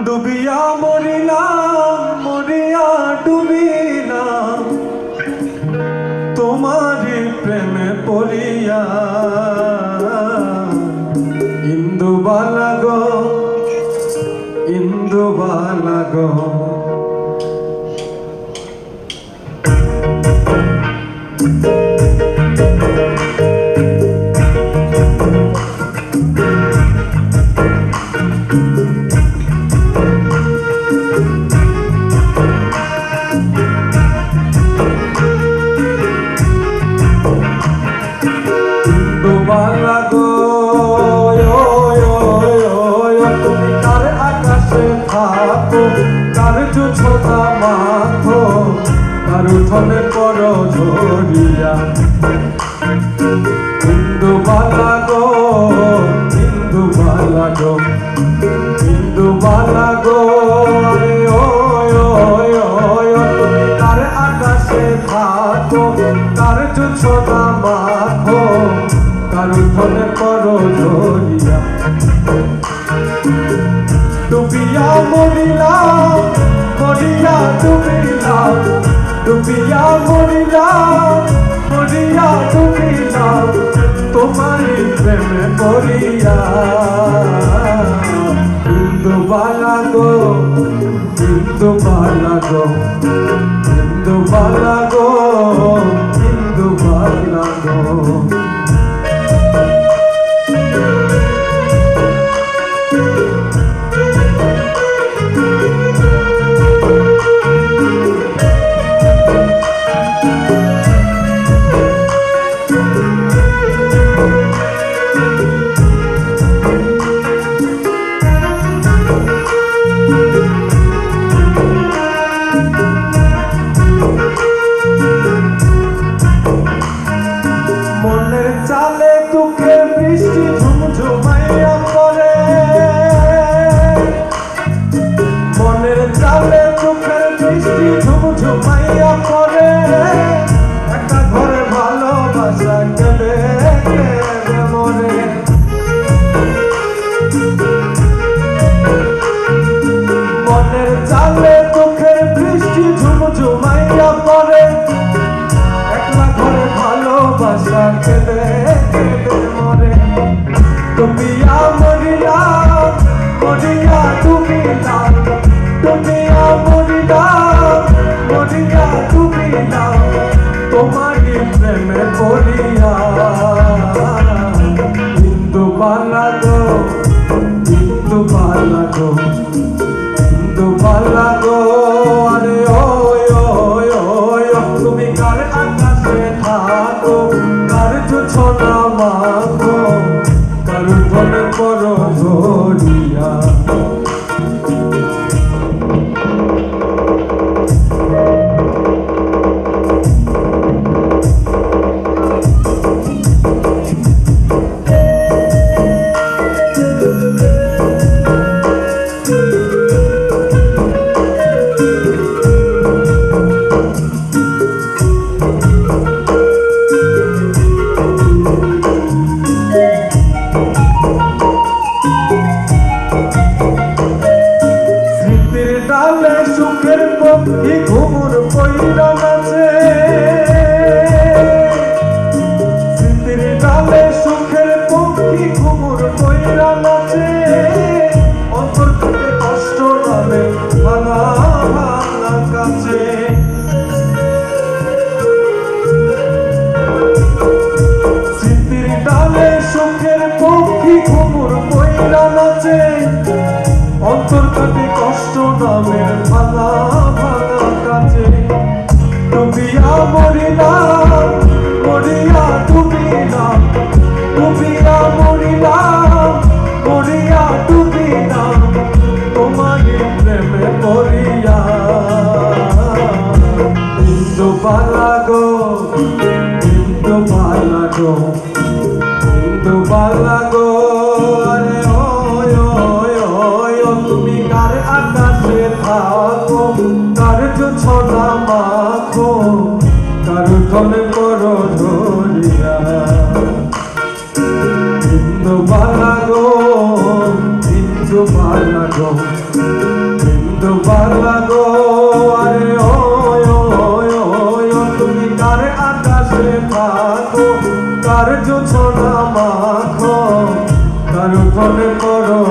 ডুবিয়া মরিলাম মরিয়া ডুবিলাম তোমারি প্রেমে পড়িয়া। ইন্দুবালা গো ইন্দুবালা গো ইন্দুবালা গো তুমি কার আকাশে থাকো, কার জোছনা মাখো, কার উঠোনে পড়ো ঝরিয়া। ইন্দুবালা গো ইন্দুবালা গো ইন্দুবালা গো তুমি কার আকাশে থাকো, কার জোছনা মাখো, কার উঠোনে পড়ো ঝরিয়া। ডুবিয়া মরিলাম মরিয়া ডুবিলাম, ডুবিয়া মরিলাম মরিয়া ডুবিলাম তোমারি প্রেমে পড়িয়া। ইন্দুবালা গো ইন্দুবালা গো ইন্দুবালা গো ইন্দুবালা গো। মনের চালে দুঃখের বৃষ্টি ঝুমঝুমাইয়া পড়ে, মনের চালে দুঃখের বৃষ্টি ঝুমঝুমাইয়া পড়ে। একটা ঘরে ভালোবাসা কেঁদে কেঁদে মরে। মনের চালে দুঃখের বৃষ্টি ঝুমঝুমাইয়া পড়ে, একলা ঘরে ভালোবাসা কেঁদে কেঁদে মরে। ডুবিয়া মরিলাম মরিয়া ডুবিলাম, ডুবিয়া মরিলাম মরিয়া ডুবিলাম তোমারি প্রেমে পড়িয়া। ইন্দুবালা গো ইন্দুবালা গো ইন্দুবালা গো আরে তুমি কার আকাশে থাকো, কার জোছনা মাখো, কার উঠোনে পড়ো ঝরিয়া। ডালে সুখের পক্ষী ঘুমুর পইরা নাচে, স্মৃতির ডালে সুখের পক্ষী ঘুমুর পইরা নাচে। অন্তর থেকে কষ্ট নামে ভাঙা ভাঙা কাছে। স্মৃতির ডালে সুখের পক্ষী ঘুমুর পইরা নাচে। অন্তর কাটে কষ্ট নামে ভাঙা ভাঙা কাছে। ডুবিয়া মরিলাম মরিয়া ডুবিলাম, ডুবিয়া মরিলাম থাকো কার জোছনা মাখো কার উপরে করো